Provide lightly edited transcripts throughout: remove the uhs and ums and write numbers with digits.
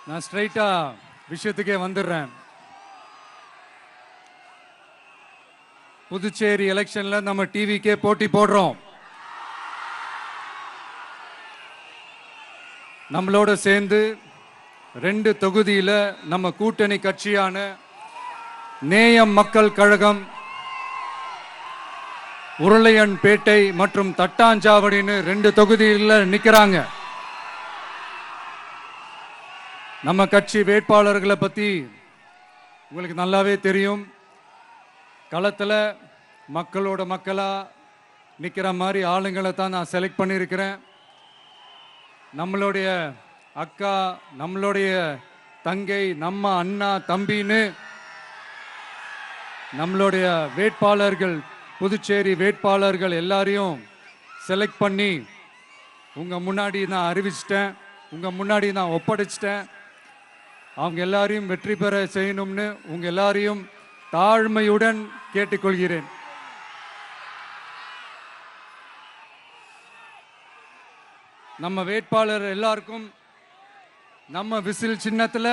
நான் ஸ்ட்ரைட்டா விஷயத்துக்கே வந்துடுறேன். புதுச்சேரி எலெக்ஷன்ல நம்ம டிவிக்கே போட்டி போடுறோம். நம்மளோட சேர்ந்து 2 தொகுதியில நம்ம கூட்டணி கட்சியான நேயம் மக்கள் கழகம், உருளையன்பேட்டை மற்றும் தட்டாஞ்சாவடின்னு 2 தொகுதியில் நிக்கிறாங்க. நம்ம கட்சி வேட்பாளர்களை பத்தி உங்களுக்கு நல்லாவே தெரியும். களத்துல மக்களோட மக்களா நிக்கிற மாதிரி ஆளுங்களை தான் நான் செலக்ட் பண்ணியிருக்கிறேன். நம்மளுடைய அக்கா, நம்மளுடைய தங்கை, நம்ம அண்ணா தம்பின்னு நம்மளுடைய வேட்பாளர்கள், புதுச்சேரி வேட்பாளர்கள் எல்லாரையும் செலக்ட் பண்ணி உங்க முன்னாடி நான் அறிவிச்சிட்டேன், உங்க முன்னாடி நான் ஒப்படைச்சிட்டேன். அவங்க எல்லாரையும் வெற்றி பெற செய்யணும்னு உங்க எல்லாரையும் தாழ்மையுடன் கேட்டுக்கொள்கிறேன். நம்ம வேட்பாளர் எல்லாருக்கும் நம்ம விசில் சின்னத்துல,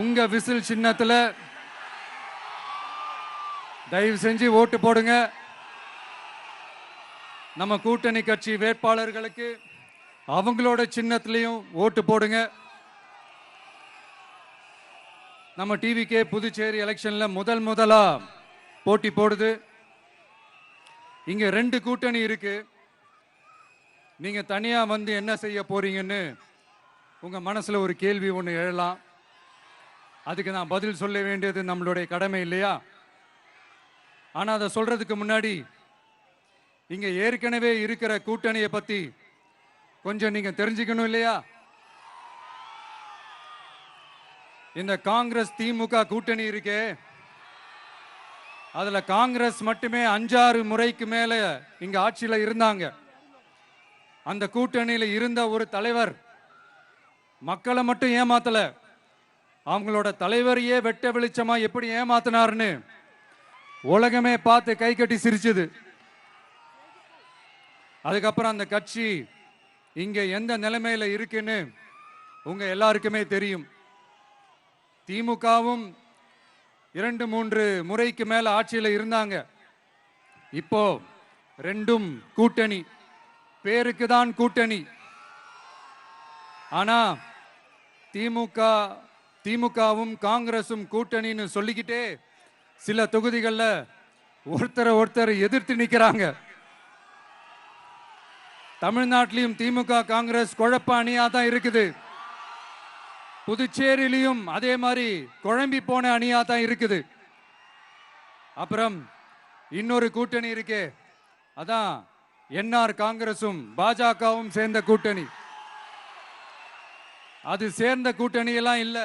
உங்க விசில் சின்னத்துல தயவு செஞ்சு ஓட்டு போடுங்க. நம்ம கூட்டணி கட்சி வேட்பாளர்களுக்கு அவங்களோட சின்னத்திலையும் ஓட்டு போடுங்க. நம்ம டிவிக்கே புதுச்சேரி எலெக்ஷன்ல முதலா போட்டி போடுது. இங்க 2 கூட்டணி இருக்கு. நீங்க தனியா வந்து என்ன செய்ய போறீங்கன்னு உங்க மனசுல ஒரு கேள்வி ஒன்று எழலாம். அதுக்கு நான் பதில் சொல்ல வேண்டியது நம்மளுடைய கடமை இல்லையா? ஆனா அதை சொல்றதுக்கு முன்னாடி இங்க ஏற்கனவே இருக்கிற கூட்டணியை பத்தி கொஞ்சம் நீங்க தெரிஞ்சுக்கணும் இல்லையா? இந்த காங்கிரஸ் திமுக கூட்டணி இருக்கே, அதுல காங்கிரஸ் மட்டுமே 5-6 முறைக்கு மேல இங்க ஆட்சியில இருந்தாங்க. அந்த கூட்டணியில இருந்த ஒரு தலைவர் மக்களை மட்டும் ஏமாத்தல, அவங்களோட தலைவரையே வெட்ட வெளிச்சமா எப்படி ஏமாத்தினார்னு உலகமே பார்த்து கை கட்டி சிரிச்சது. அதுக்கப்புறம் அந்த கட்சி இங்க எந்த நிலைமையில இருக்குன்னு உங்க எல்லாருக்குமே தெரியும். திமுகவும் 2-3 முறைக்கு மேல ஆட்சியில இருந்தாங்க. இப்போ 2ம் கூட்டணி, பேருக்கு தான் கூட்டணி. ஆனா திமுகவும் காங்கிரசும் கூட்டணின்னு சொல்லிக்கிட்டே சில தொகுதிகளில் ஒருத்தரை எதிர்த்து நிற்கிறாங்க. தமிழ்நாட்டிலையும் திமுக காங்கிரஸ் குழப்ப அணியா தான் இருக்குது. புதுச்சேரியிலையும் அதே மாதிரி குழம்பி போன அணியா தான் இருக்குது. அப்புறம் இன்னொரு கூட்டணி இருக்கே, அதான் என்ஆர் காங்கிரசும் பாஜகவும் சேர்ந்த கூட்டணி. அது சேர்ந்த கூட்டணி எல்லாம் இல்ல,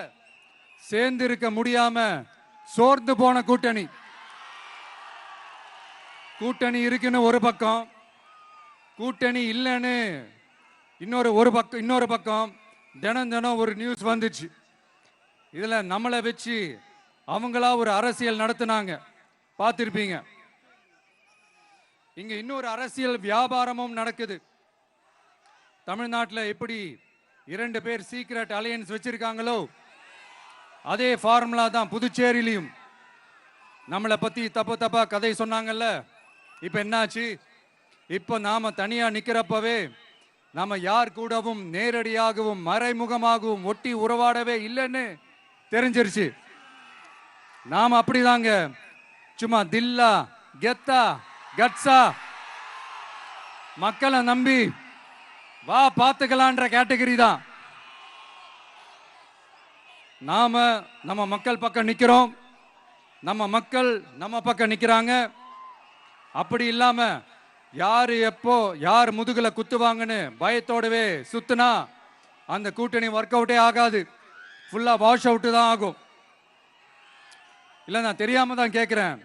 சேர்ந்து இருக்க முடியாம சோர்ந்து போன கூட்டணி. கூட்டணி இருக்குன்னு ஒரு பக்கம், கூட்டணி இல்லைன்னு இன்னொரு பக்கம் தினம் ஒரு நியூஸ் வந்துச்சு. இதுல நம்மளை வச்சு அவங்களா ஒரு அரசியல் நடத்தினாங்க, பார்த்திருப்பீங்க. இங்க இன்னொரு அரசியல் வியாபாரமும் நடக்குது. தமிழ்நாட்டில் எப்படி 2 பேர் சீக்ரெட் அலையன்ஸ் வச்சிருக்காங்களோ அதே ஃபார்முலா தான் புதுச்சேரியிலையும். நம்மளை பத்தி தப்பா கதை சொன்னாங்கல்ல, இப்ப என்னாச்சு? இப்ப நாம தனியா நிக்கிறப்பவே நாம யார் கூடவும் நேரடியாகவும் மறைமுகமாகவும் ஒட்டி உறவாடவே இல்லைன்னு தெரிஞ்சிருச்சு. நாம அப்படிதாங்க, சும்மா தில்லா கெத்தா கட்ஸா மக்களை நம்பி வா பார்த்துக்கலான்ற கேட்டகரி தான். நாம நம்ம மக்கள் பக்கம் நிக்கிறோம், நம்ம மக்கள் நம்ம பக்கம் நிக்கிறாங்க. அப்படி இல்லாம யாரு எப்போ யார் முதுகுல குத்துவாங்கன்னு பயத்தோடவே சுத்துனா அந்த கூட்டணி ஒர்க் அவுட்டே ஆகாது, ஃபுல்லா வாஷ் அவுட் தான் ஆகும். இல்ல நான் தெரியாம தான் கேட்கிறேன்.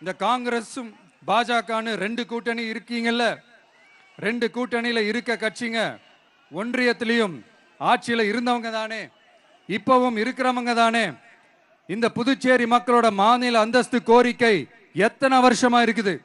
இந்த காங்கிரஸும் பாஜகன்னு 2 கூட்டணி இருக்கீங்கல்ல, 2 கூட்டணியில இருக்க கட்சிங்க ஒன்றியத்திலையும் ஆட்சியில இருந்தவங்க தானே, இப்பவும் இருக்கிறவங்க தானே. இந்த புதுச்சேரி மக்களோட மாநில அந்தஸ்து கோரிக்கை எத்தனை வருஷமா இருக்குது?